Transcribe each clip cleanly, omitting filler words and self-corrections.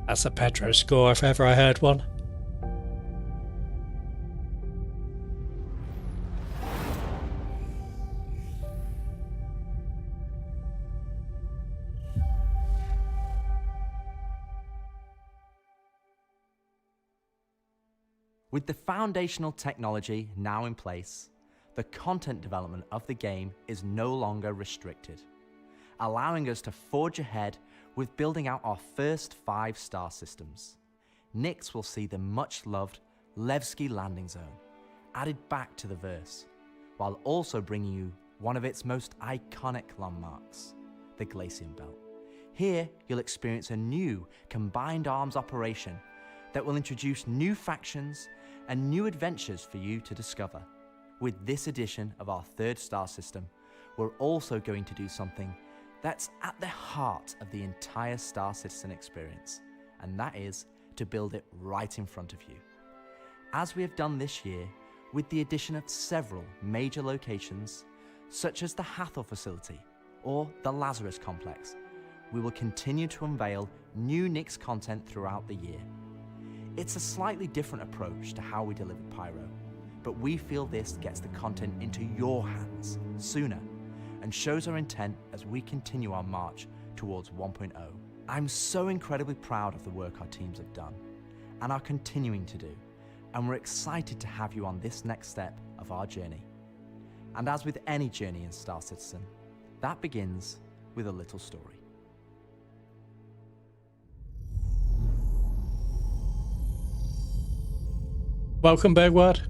That's a Pedro score if ever I heard one. With the foundational technology now in place, the content development of the game is no longer restricted, allowing us to forge ahead with building out our first 5 star systems. Nyx will see the much-loved Levski landing zone added back to the verse, while also bringing you one of its most iconic landmarks, the Glacian Belt. Here, you'll experience a new combined arms operation that will introduce new factions and new adventures for you to discover. With this edition of our 3rd star system, we're also going to do something that's at the heart of the entire Star Citizen experience, and that is to build it right in front of you. As we have done this year, with the addition of several major locations, such as the Hathor facility or the Lazarus complex, we will continue to unveil new Nyx content throughout the year. It's a slightly different approach to how we deliver Pyro, but we feel this gets the content into your hands sooner and shows our intent as we continue our march towards 1.0. I'm so incredibly proud of the work our teams have done and are continuing to do, and we're excited to have you on this next step of our journey. And as with any journey in Star Citizen, that begins with a little story. Welcome, Bergward.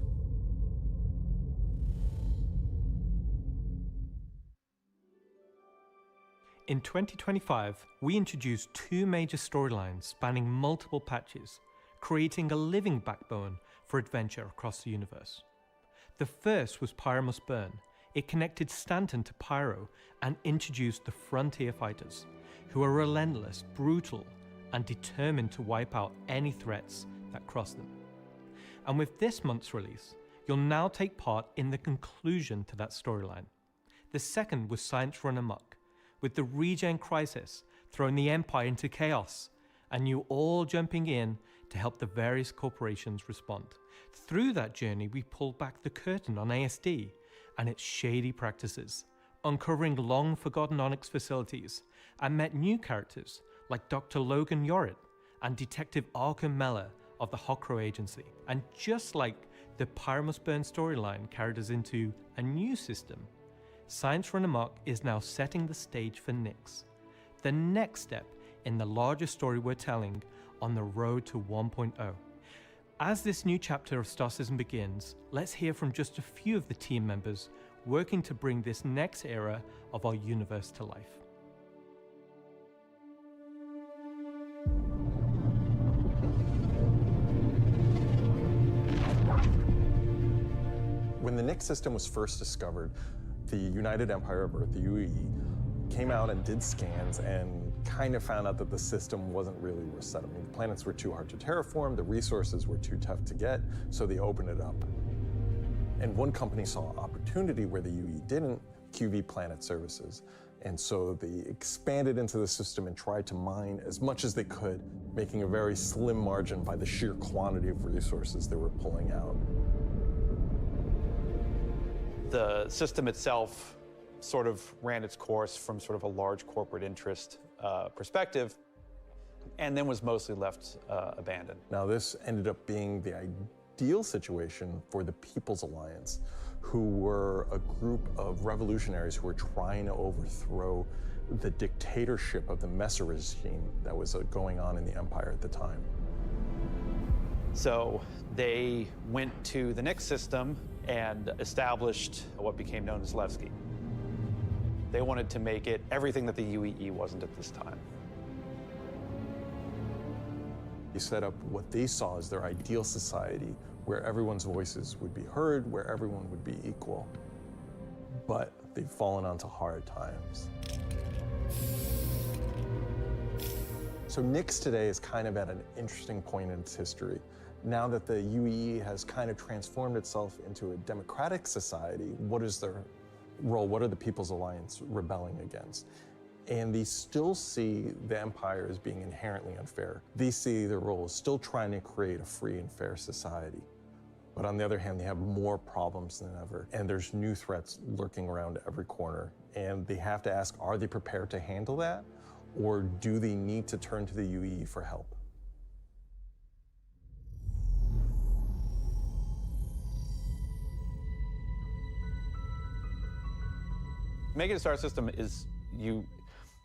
In 2025, we introduced 2 major storylines spanning multiple patches, creating a living backbone for adventure across the universe. The first was Pyro Must Burn. It connected Stanton to Pyro and introduced the Frontier Fighters, who are relentless, brutal, and determined to wipe out any threats that cross them. And with this month's release, you'll now take part in the conclusion to that storyline. The second was Science Run Amok, with the Regen Crisis throwing the Empire into chaos, and you all jumping in to help the various corporations respond. Through that journey, we pulled back the curtain on ASD and its shady practices, uncovering long-forgotten Onyx facilities, and met new characters like Dr. Logan Yorit and Detective Arkham Meller of the Hokro Agency. And just like the Pyro Must Burn storyline carried us into a new system, Science Run Amok is now setting the stage for Nyx, the next step in the larger story we're telling on the road to 1.0. As this new chapter of Star Citizen begins, let's hear from just a few of the team members working to bring this next era of our universe to life. When the Nyx system was first discovered, the United Empire of Earth, the UEE, came out and did scans and kind of found out that the system wasn't really worth settling. The planets were too hard to terraform, the resources were too tough to get, so they opened it up. And one company saw opportunity where the UE didn't, QV Planet Services. And so they expanded into the system and tried to mine as much as they could, making a very slim margin by the sheer quantity of resources they were pulling out. The system itself sort of ran its course from sort of a large corporate interest perspective, and then was mostly left abandoned. Now this ended up being the ideal situation for the People's Alliance, who were a group of revolutionaries who were trying to overthrow the dictatorship of the Messer regime that was going on in the Empire at the time. So they went to the Nyx system and established what became known as Levski. They wanted to make it everything that the UEE wasn't at this time. They set up what they saw as their ideal society, where everyone's voices would be heard, where everyone would be equal. But they've fallen onto hard times. So Nyx today is kind of at an interesting point in its history. Now that the UEE has kind of transformed itself into a democratic society, what is their role? What are the People's Alliance rebelling against? And they still see the empire as being inherently unfair. They see their role as still trying to create a free and fair society. But on the other hand, they have more problems than ever, and there's new threats lurking around every corner. And they have to ask, are they prepared to handle that? Or do they need to turn to the UE for help? Making a star system is you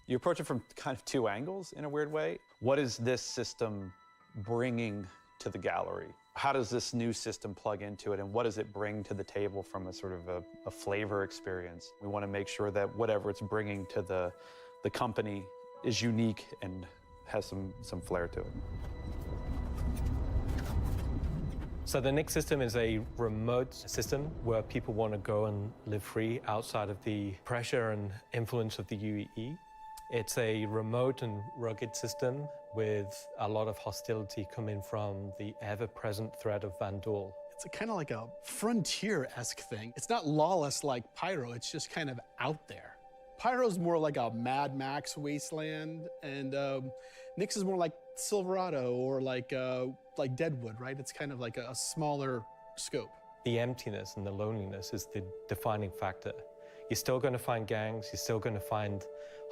approach it from kind of two angles in a weird way. What is this system bringing to the gallery? How does this new system plug into it, and what does it bring to the table from a sort of a flavor experience? We want to make sure that whatever it's bringing to the company is unique and has some flair to it. So the Nix system is a remote system where people want to go and live free outside of the pressure and influence of the UEE. It's a remote and rugged system with a lot of hostility coming from the ever-present threat of Vandal. It's kind of like a frontier-esque thing. It's not lawless like Pyro, it's just kind of out there. Pyro's more like a Mad Max wasteland, and Nix is more like Silverado or like Deadwood, right? It's kind of like a smaller scope. The emptiness and the loneliness is the defining factor. You're still going to find gangs, you're still going to find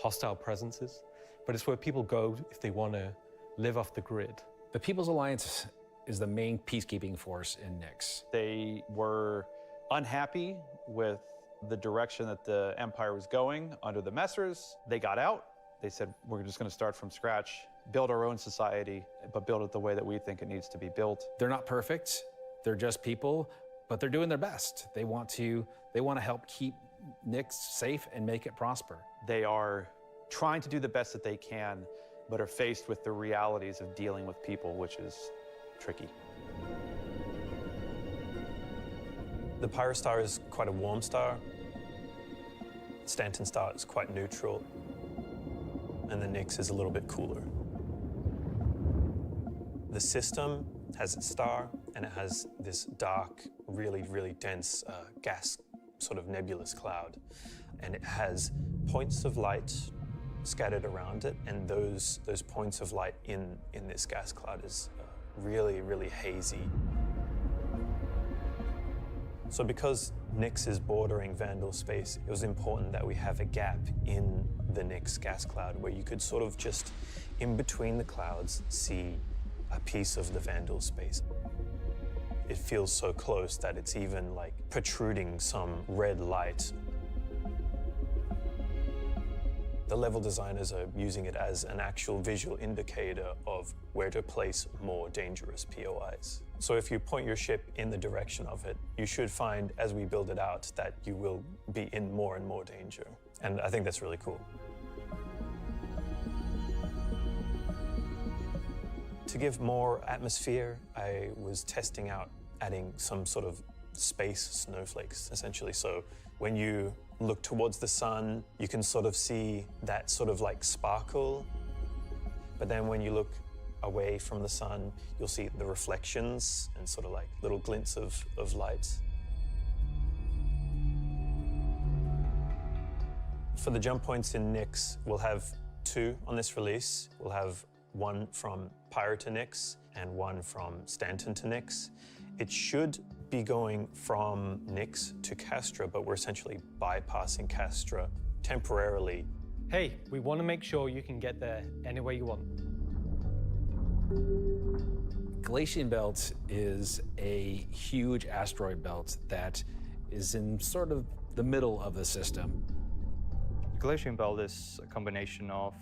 hostile presences, but it's where people go if they want to live off the grid. The People's Alliance is the main peacekeeping force in Nix. They were unhappy with the direction that the empire was going under the Messers. They got out. They said, we're just going to start from scratch, build our own society, but build it the way that we think it needs to be built. They're not perfect. They're just people, but they're doing their best. They want to help keep Nix safe and make it prosper. They are trying to do the best that they can, but are faced with the realities of dealing with people, which is tricky. The Pyro star is quite a warm star. Stanton star is quite neutral. And the Nix is a little bit cooler. The system has its star, and it has this dark, really, really dense gas sort of nebulous cloud. And it has points of light scattered around it, and those points of light in this gas cloud is really, really hazy. So because Nix is bordering Vandal space, it was important that we have a gap in the Nix gas cloud where you could sort of just, in between the clouds, see a piece of the Vandal space. It feels so close that it's even like protruding some red light. The level designers are using it as an actual visual indicator of where to place more dangerous POIs. So if you point your ship in the direction of it, you should find, as we build it out, that you will be in more and more danger. And I think that's really cool. To give more atmosphere, I was testing out adding some sort of space snowflakes, essentially. So when you look towards the sun, you can sort of see that sort of like sparkle. But then when you look away from the sun, you'll see the reflections and sort of like little glints of light. For the jump points in Nix, we'll have 2 on this release. We'll have one from Pyro to Nix and one from Stanton to Nix. It should be going from Nix to Castra, but we're essentially bypassing Castra temporarily. Hey, we want to make sure you can get there any way you want. Galatian Belt is a huge asteroid belt that is in sort of the middle of the system. The Galatian Belt is a combination of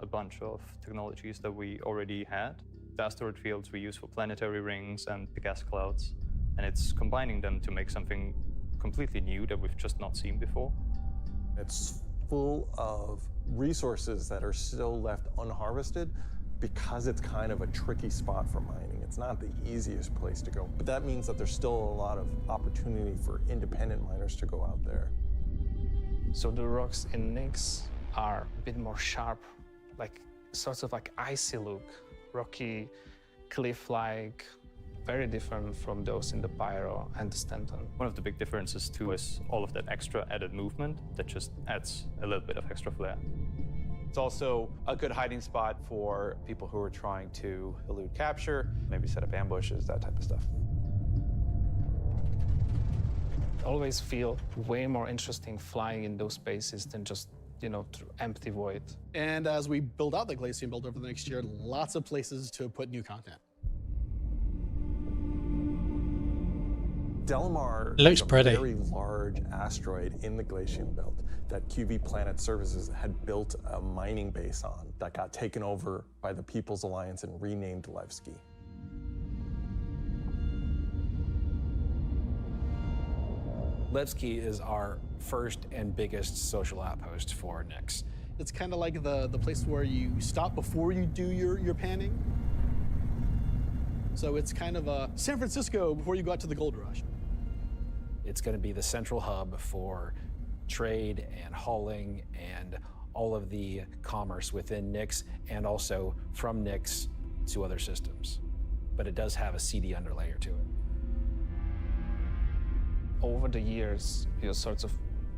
a bunch of technologies that we already had. The asteroid fields we use for planetary rings and the gas clouds, and it's combining them to make something completely new that we've just not seen before. It's full of resources that are still left unharvested because it's kind of a tricky spot for mining. It's not the easiest place to go, but that means that there's still a lot of opportunity for independent miners to go out there. So the rocks in Nix are a bit more sharp, like sorts of like icy look, rocky, cliff-like, very different from those in the Pyro and the Stanton. One of the big differences too is all of that extra added movement that just adds a little bit of extra flair. It's also a good hiding spot for people who are trying to elude capture, maybe set up ambushes, that type of stuff. Always feel way more interesting flying in those spaces than just, through empty void. And as we build out the Glacian Belt over the next year, lots of places to put new content. Delamar Looks is a pretty. very large asteroid in the Glacian Belt that QV Planet Services had built a mining base on that got taken over by the People's Alliance and renamed Levski. Levski is our first and biggest social outpost for Nyx. It's kind of like the place where you stop before you do your panning. So it's kind of a San Francisco before you go out to the gold rush. It's going to be the central hub for trade and hauling and all of the commerce within Nyx and also from Nyx to other systems. But it does have a seedy underlayer to it. Over the years, you're sort of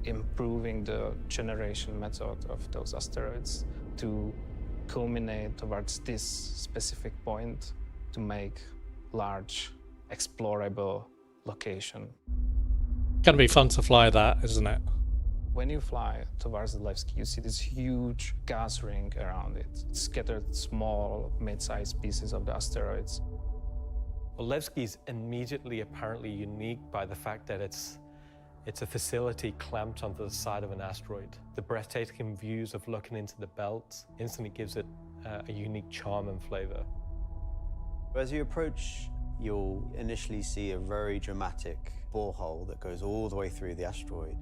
improving the generation method of those asteroids to culminate towards this specific point to make large, explorable location. Gonna be fun to fly that, isn't it? When you fly towards the Levski, you see this huge gas ring around it. It's scattered small, mid-sized pieces of the asteroids. Well, Levski is immediately apparently unique by the fact that it's a facility clamped onto the side of an asteroid. The breathtaking views of looking into the belt instantly gives it a unique charm and flavor. As you approach, you'll initially see a very dramatic borehole that goes all the way through the asteroid.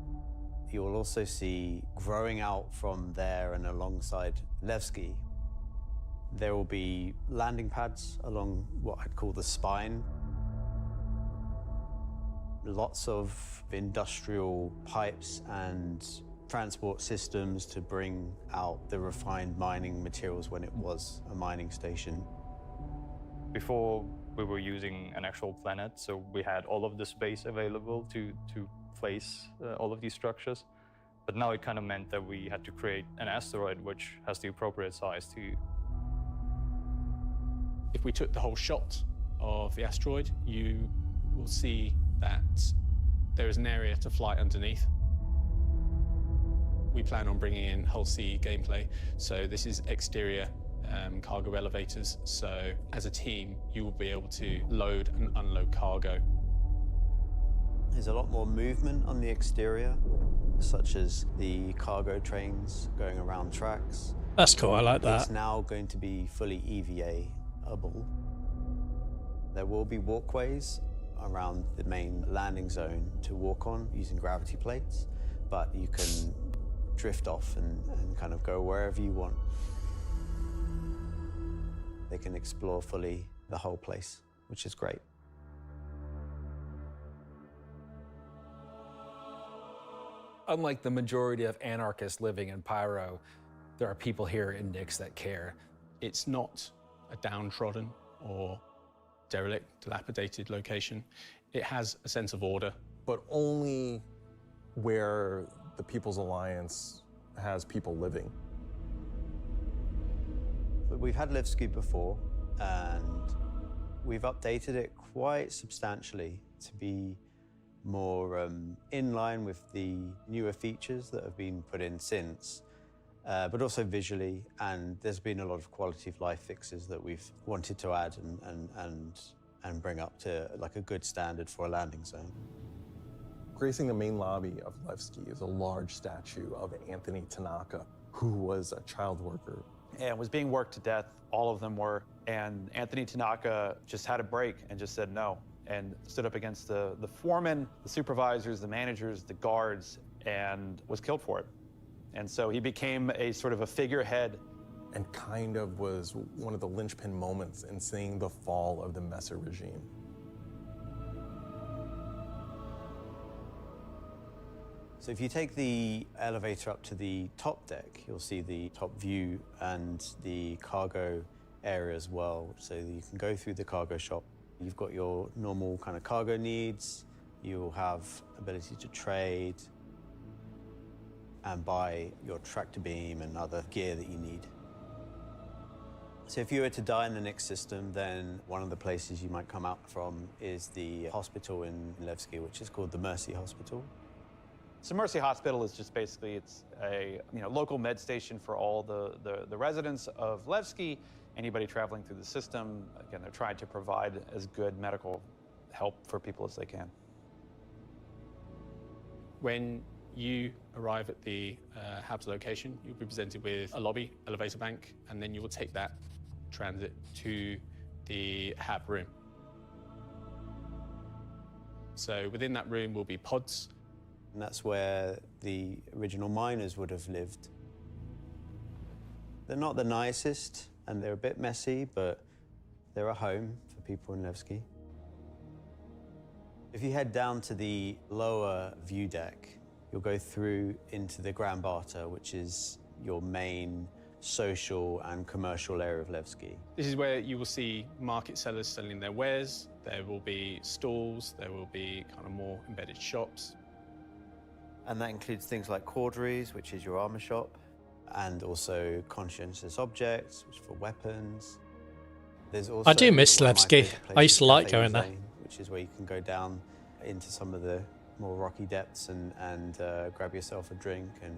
You'll also see, growing out from there and alongside Levski, there will be landing pads along what I'd call the spine. Lots of industrial pipes and transport systems to bring out the refined mining materials when it was a mining station. Before, we were using an actual planet, so we had all of the space available to place all of these structures. But now it kind of meant that we had to create an asteroid which has the appropriate size to. If we took the whole shot of the asteroid, you will see that there is an area to fly underneath. We plan on bringing in hull C gameplay, so this is exterior cargo elevators, so as a team you will be able to load and unload cargo. There's a lot more movement on the exterior, such as the cargo trains going around tracks. That's cool, I like that. It's now going to be fully EVA-able. There will be walkways around the main landing zone to walk on using gravity plates, but you can drift off and kind of go wherever you want. They can explore fully the whole place, which is great. Unlike the majority of anarchists living in Pyro, there are people here in Nyx that care. It's not a downtrodden or derelict, dilapidated location. It has a sense of order. But only where the People's Alliance has people living. We've had Levski before, and we've updated it quite substantially to be more in line with the newer features that have been put in since, but also visually, and there's been a lot of quality of life fixes that we've wanted to add and bring up to like a good standard for a landing zone. Gracing the main lobby of Levski is a large statue of Anthony Tanaka, who was a child worker. And was being worked to death, all of them were. And Anthony Tanaka just had a break and just said no, and stood up against the foremen, the supervisors, the managers, the guards, and was killed for it. And so he became a sort of a figurehead. And kind of was one of the linchpin moments in seeing the fall of the Messer regime. So if you take the elevator up to the top deck, you'll see the top view and the cargo area as well. So you can go through the cargo shop. You've got your normal kind of cargo needs. You'll have ability to trade. and buy your tractor beam and other gear that you need. So if you were to die in the Nix system, then one of the places you might come out from is the hospital in Levski, which is called the Mercy Hospital. So Mercy Hospital is just basically, it's a local med station for all the residents of Levski, anybody traveling through the system. Again, they're trying to provide as good medical help for people as they can. When you arrive at the HAB's location, you'll be presented with a lobby, elevator bank, and then you will take that transit to the HAB room. So within that room will be pods. And that's where the original miners would have lived. They're not the nicest, and they're a bit messy, but they're a home for people in Levski. If you head down to the lower view deck, you'll go through into the Grand Barter, which is your main social and commercial area of Levski. This is where you will see market sellers selling their wares. There will be stalls, there will be kind of more embedded shops. And that includes things like Corderies, which is your armor shop, and also conscientious objects, which is for weapons. There's also I do miss one of my Levski. favourite I used to places, like Cafe going there. Zane, which is where you can go down into some of the more rocky depths and grab yourself a drink, and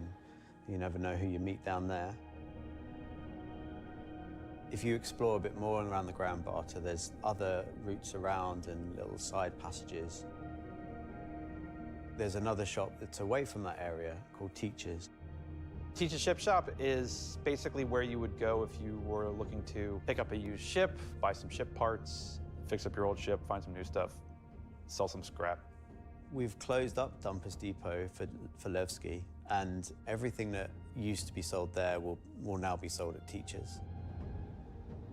you never know who you meet down there. If you explore a bit more around the Grand Barter, there's other routes around and little side passages. There's another shop that's away from that area called Teachers. Teach's Ship Shop is basically where you would go if you were looking to pick up a used ship, buy some ship parts, fix up your old ship, find some new stuff, sell some scrap. We've closed up Dumpers Depot for Levski, and everything that used to be sold there will now be sold at Teachers.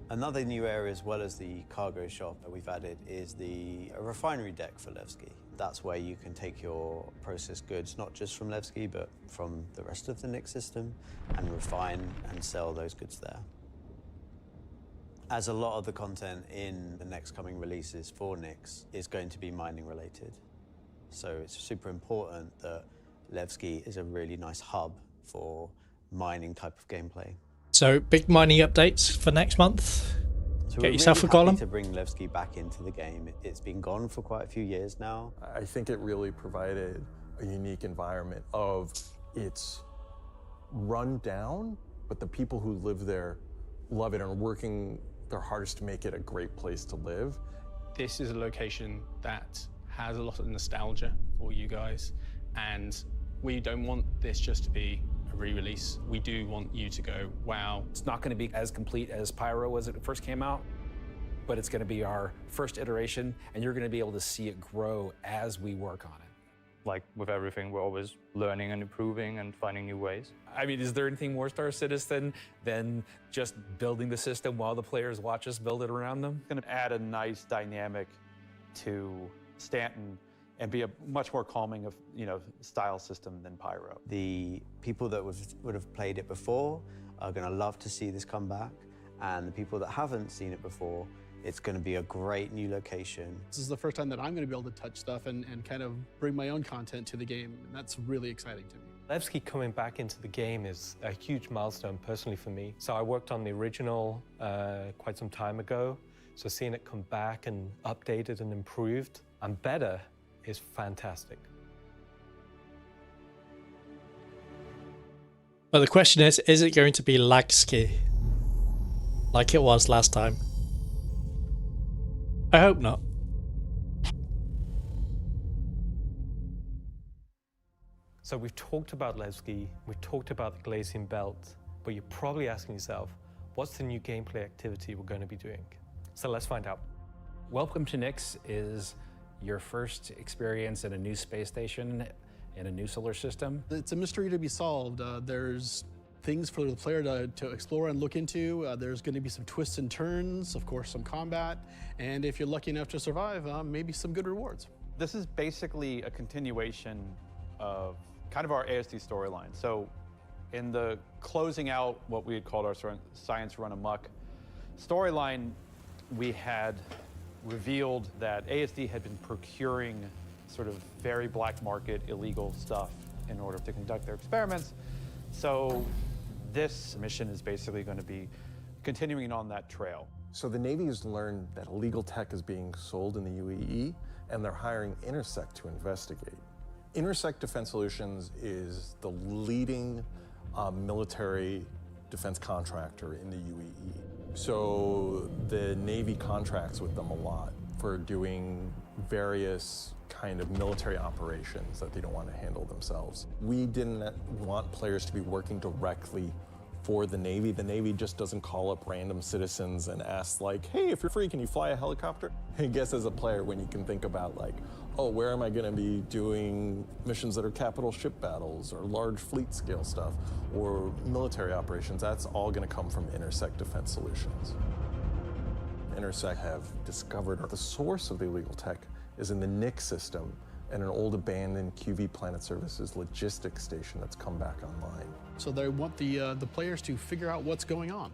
Another new area, as well as the cargo shop that we've added, is the refinery deck for Levski. That's where you can take your processed goods, not just from Levski, but from the rest of the Nix system, and refine and sell those goods there. As a lot of the content in the next coming releases for Nix is going to be mining related. So it's super important that Levski is a really nice hub for mining type of gameplay. So big mining updates for next month. So Get we're yourself really a golem. happy to bring Levski back into the game. It's been gone for quite a few years now. I think it really provided a unique environment of it's run down, but the people who live there love it and are working their hardest to make it a great place to live. This is a location that has a lot of nostalgia for you guys, and we don't want this just to be a re-release. We do want you to go, wow. It's not going to be as complete as Pyro was when it first came out, but it's going to be our first iteration, and you're going to be able to see it grow as we work on it. Like with everything, we're always learning and improving and finding new ways. I mean, is there anything more Star Citizen than just building the system while the players watch us build it around them? It's going to add a nice dynamic to Stanton and be a much more calming of style system than Pyro. The people that would have played it before are going to love to see this come back, and the people that haven't seen it before, it's going to be a great new location. This is the first time that I'm going to be able to touch stuff and kind of bring my own content to the game, and that's really exciting to me. Levski coming back into the game is a huge milestone personally for me. So I worked on the original quite some time ago, so seeing it come back and updated and improved and better is fantastic. But the question is it going to be Lagski like it was last time? I hope not. So we've talked about Levski, we've talked about the Glacian Belt, but you're probably asking yourself, what's the new gameplay activity we're going to be doing? So let's find out. Welcome to Nix is your first experience in a new space station in a new solar system. It's a mystery to be solved. There's things for the player to explore and look into. There's going to be some twists and turns, of course, some combat, and if you're lucky enough to survive, maybe some good rewards. This is basically a continuation of kind of our ASD storyline. So in the closing out what we had called our Science Run Amok storyline, we had revealed that ASD had been procuring sort of very black market illegal stuff in order to conduct their experiments. So this mission is basically going to be continuing on that trail. So the Navy has learned that illegal tech is being sold in the UAE, and they're hiring Intersect to investigate. Intersect Defense Solutions is the leading military defense contractor in the UAE. So the Navy contracts with them a lot for doing various kind of military operations that they don't want to handle themselves. We didn't want players to be working directly for the Navy. The Navy just doesn't call up random citizens and ask like, hey, if you're free, can you fly a helicopter? I guess as a player, when you can think about like, oh, where am I gonna be doing missions that are capital ship battles or large fleet scale stuff or military operations, that's all gonna come from Intersect Defense Solutions. Intersect have discovered the source of the illegal tech is in the NIC system and an old abandoned QV Planet Services logistics station that's come back online. So they want the players to figure out what's going on.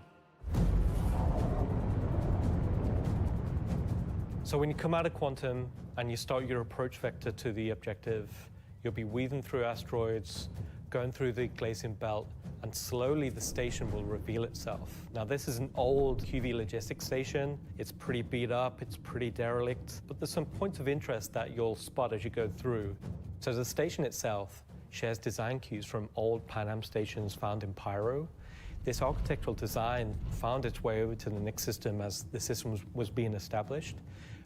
So when you come out of Quantum and you start your approach vector to the objective, you'll be weaving through asteroids, going through the Glacian belt, and slowly the station will reveal itself. Now this is an old QV logistics station. It's pretty beat up, it's pretty derelict, but there's some points of interest that you'll spot as you go through. So the station itself shares design cues from old Pan Am stations found in Pyro. This architectural design found its way over to the NIC system as the system was being established.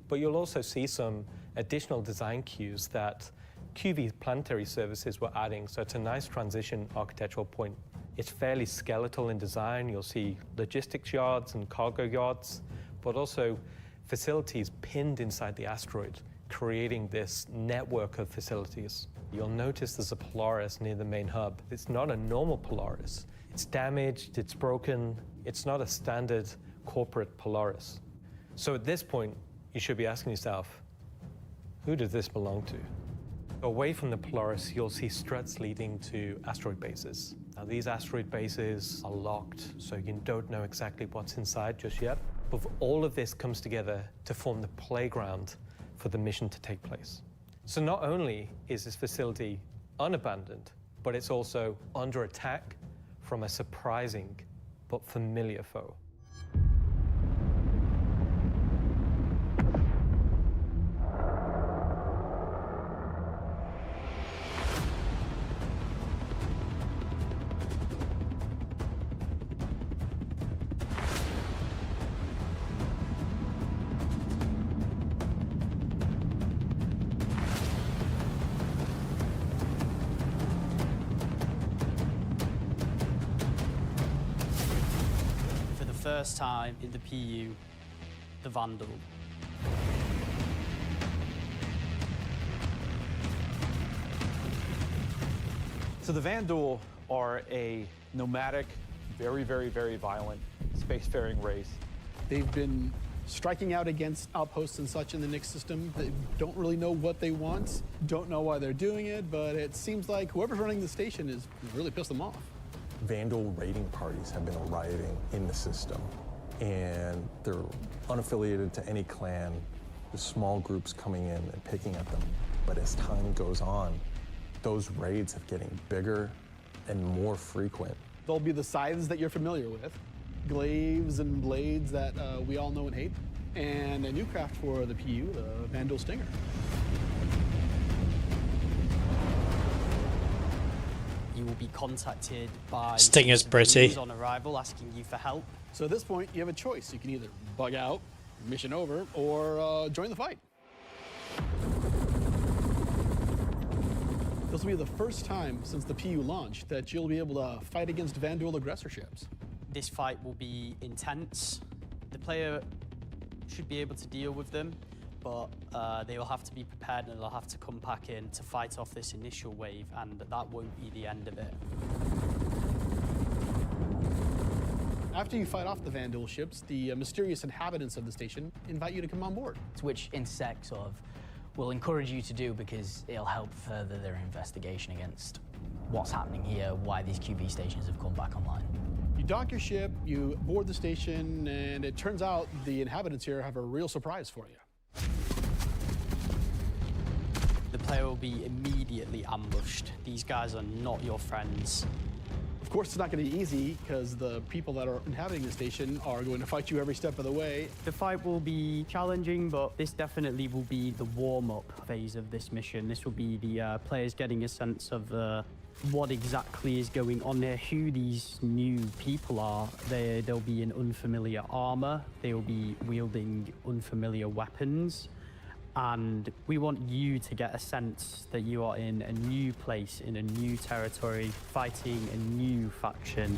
But you'll also see some additional design cues that QV planetary services were adding, so it's a nice transition architectural point. It's fairly skeletal in design. You'll see logistics yards and cargo yards, but also facilities pinned inside the asteroid, creating this network of facilities. You'll notice there's a Polaris near the main hub. It's not a normal Polaris. It's damaged, it's broken. It's not a standard corporate Polaris. So at this point, you should be asking yourself, who does this belong to? Away from the Polaris, you'll see struts leading to asteroid bases. Now, these asteroid bases are locked, so you don't know exactly what's inside just yet. But all of this comes together to form the playground for the mission to take place. So not only is this facility unabandoned, but it's also under attack from a surprising but familiar foe. First time in the PU, the Vandal. So the Vandal are a nomadic, very, very, very violent spacefaring race. They've been striking out against outposts and such in the NIC system. They don't really know what they want, don't know why they're doing it, but it seems like whoever's running the station is really pissed them off. Vandal raiding parties have been rioting in the system, and they're unaffiliated to any clan. There's small groups coming in and picking at them. But as time goes on, those raids are getting bigger and more frequent. There'll be the scythes that you're familiar with, glaives and blades that we all know and hate, and a new craft for the PU, the Vandal Stinger. You will be contacted by Stinger's pretty. on arrival asking you for help. So at this point, you have a choice. You can either bug out, mission over, or join the fight. This will be the first time since the PU launched that you'll be able to fight against Vandal aggressor ships. This fight will be intense. The player should be able to deal with them, but they will have to be prepared and they'll have to come back in to fight off this initial wave, and that won't be the end of it. After you fight off the Vandal ships, the mysterious inhabitants of the station invite you to come on board. Which Intersect sort of will encourage you to do because it'll help further their investigation against what's happening here, why these QV stations have come back online. You dock your ship, you board the station, and it turns out the inhabitants here have a real surprise for you. the player will be immediately ambushed. These guys are not your friends. Of course, it's not going to be easy because the people that are inhabiting the station are going to fight you every step of the way. The fight will be challenging, but this definitely will be the warm-up phase of this mission. This will be the players getting a sense of what exactly is going on there, who these new people are. They'll be in unfamiliar armor. They'll be wielding unfamiliar weapons. And we want you to get a sense that you are in a new place, in a new territory, fighting a new faction.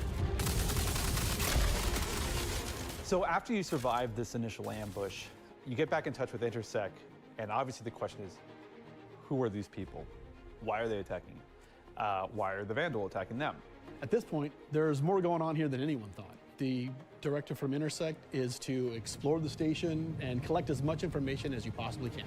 So after you survive this initial ambush, you get back in touch with Intersec, and obviously the question is, who are these people? Why are they attacking you? Why are the Vandal attacking them? At this point, there's more going on here than anyone thought. The directive from Intersect is to explore the station and collect as much information as you possibly can.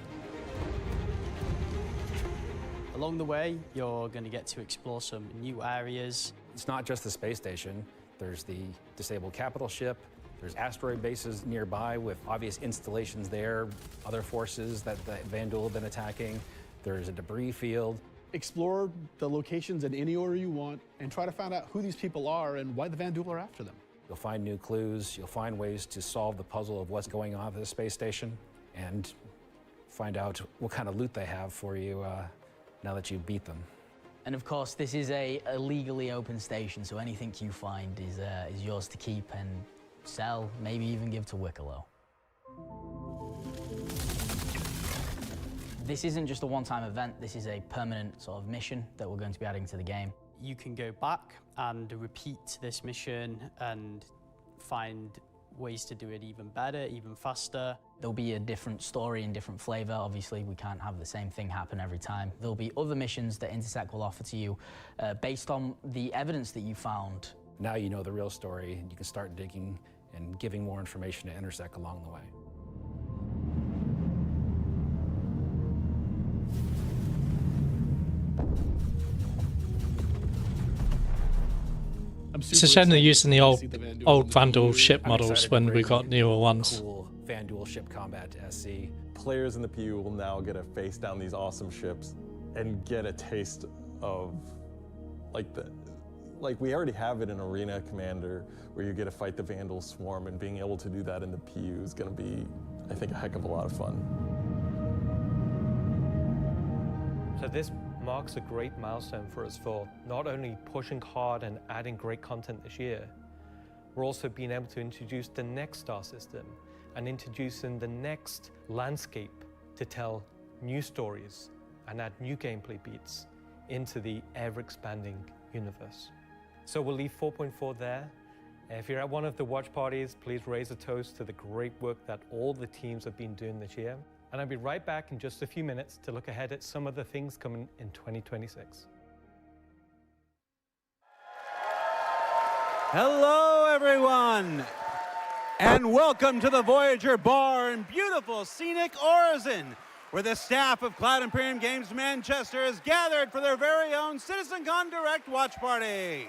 Along the way, you're going to get to explore some new areas. It's not just the space station. There's the disabled capital ship. There's asteroid bases nearby with obvious installations there, other forces that the Vandal have been attacking. There's a debris field. Explore the locations in any order you want and try to find out who these people are and why the Vandal are after them. You'll find new clues. You'll find ways to solve the puzzle of what's going on at the space station and find out what kind of loot they have for you now that you've beat them. And of course, this is a legally open station, so anything you find is yours to keep and sell, maybe even give to Wicklow. This isn't just a one-time event. This is a permanent sort of mission that we're going to be adding to the game. You can go back and repeat this mission and find ways to do it even better, even faster. There'll be a different story and different flavor. Obviously, we can't have the same thing happen every time. There'll be other missions that Intersec will offer to you based on the evidence that you found. Now you know the real story, and you can start digging and giving more information to Intersec along the way. It's a shame they're using the old Vandal ship models when we got newer ones. Cool Vandal ship combat to SC. Players in the PU will now get to face down these awesome ships and get a taste of like we already have it in Arena Commander, where you get to fight the Vandal swarm, and being able to do that in the PU is going to be, I think, a heck of a lot of fun. So this marks a great milestone for us for not only pushing hard and adding great content this year, we're also being able to introduce the next star system and introducing the next landscape to tell new stories and add new gameplay beats into the ever-expanding universe. So we'll leave 4.4 there. If you're at one of the watch parties, please raise a toast to the great work that all the teams have been doing this year. And I'll be right back in just a few minutes to look ahead at some of the things coming in 2026. Hello, everyone, and welcome to the Voyager Bar in beautiful scenic Orizon, where the staff of Cloud Imperium Games Manchester is gathered for their very own Citcon Direct watch party.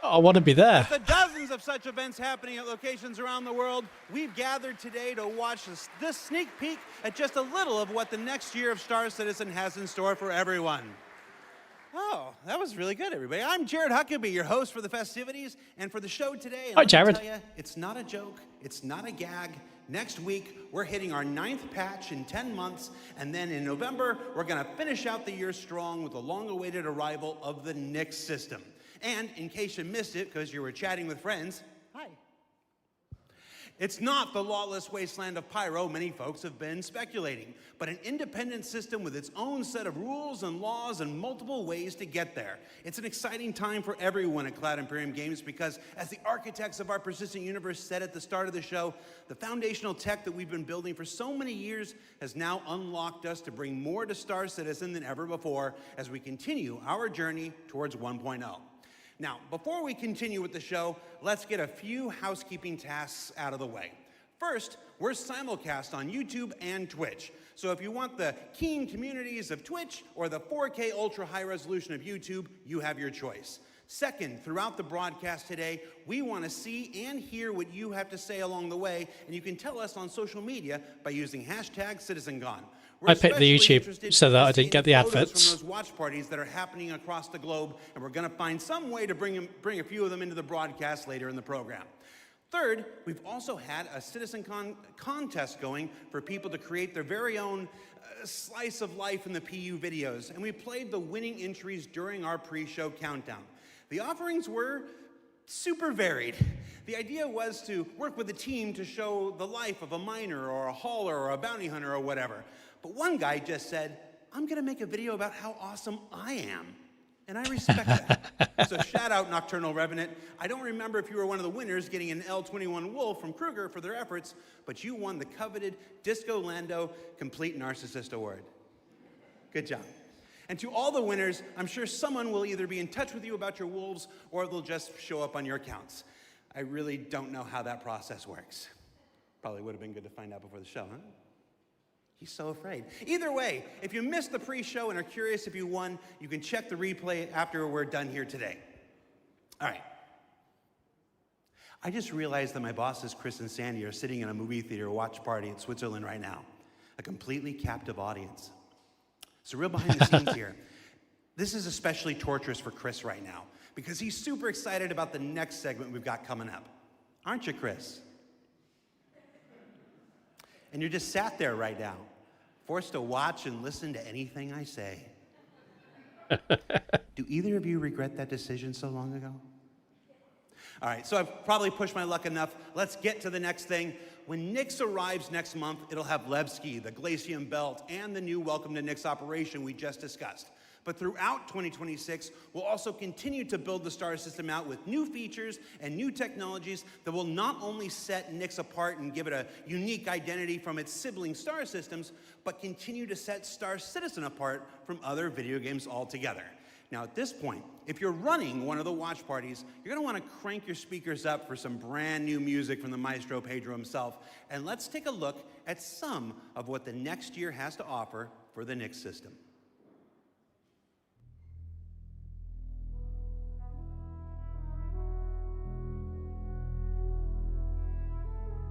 I want to be there. With the dozens of such events happening at locations around the world, we've gathered today to watch this sneak peek at just a little of what the next year of Star Citizen has in store for everyone. Oh, that was really good, everybody. I'm Jared Huckabee, your host for the festivities and for the show today. And Hi, Jared. Let me tell you, it's not a joke. It's not a gag. Next week, we're hitting our 9th patch in 10 months, and then in November, we're going to finish out the year strong with the long-awaited arrival of the Nix system. And in case you missed it because you were chatting with friends, hi. It's not the lawless wasteland of Pyro many folks have been speculating, but an independent system with its own set of rules and laws and multiple ways to get there. It's an exciting time for everyone at Cloud Imperium Games because, as the architects of our persistent universe said at the start of the show, the foundational tech that we've been building for so many years has now unlocked us to bring more to Star Citizen than ever before as we continue our journey towards 1.0. Now, before we continue with the show, let's get a few housekeeping tasks out of the way. First, we're simulcast on YouTube and Twitch. So if you want the keen communities of Twitch or the 4K ultra high resolution of YouTube, you have your choice. Second, throughout the broadcast today, we want to see and hear what you have to say along the way, and you can tell us on social media by using #CitizenCon. We're I picked the especially YouTube interested so that to I see didn't get any the photos adverts. from those watch parties that are happening across the globe, and we're going to find some way to bring a few of them into the broadcast later in the program. Third, we've also had a citizen contest going for people to create their very own slice of life in the PU videos, and we played the winning entries during our pre-show countdown. The offerings were super varied. The idea was to work with a team to show the life of a miner or a hauler or a bounty hunter or whatever. But one guy just said, I'm gonna make a video about how awesome I am. And I respect that. So shout out Nocturnal Revenant. I don't remember if you were one of the winners getting an L21 Wolf from Kruger for their efforts, but you won the coveted Disco Lando Complete Narcissist Award. Good job. And to all the winners, I'm sure someone will either be in touch with you about your wolves or they'll just show up on your accounts. I really don't know how that process works. Probably would have been good to find out before the show, huh? He's so afraid. Either way, if you missed the pre-show and are curious if you won, you can check the replay after we're done here today. All right. I just realized that my bosses, Chris and Sandy, are sitting in a movie theater watch party in Switzerland right now. A completely captive audience. So real behind the scenes here. This is especially torturous for Chris right now because he's super excited about the next segment we've got coming up. Aren't you, Chris? And you're just sat there right now, forced to watch and listen to anything I say. Do either of you regret that decision so long ago? All right, so I've probably pushed my luck enough. Let's get to the next thing. When Nyx arrives next month, it'll have Levski, the Glacium Belt, and the new Welcome to Nyx operation we just discussed. But throughout 2026, we'll also continue to build the star system out with new features and new technologies that will not only set Nyx apart and give it a unique identity from its sibling star systems, but continue to set Star Citizen apart from other video games altogether. Now at this point, if you're running one of the watch parties, you're gonna wanna crank your speakers up for some brand new music from the Maestro Pedro himself, and let's take a look at some of what the next year has to offer for the Nyx system.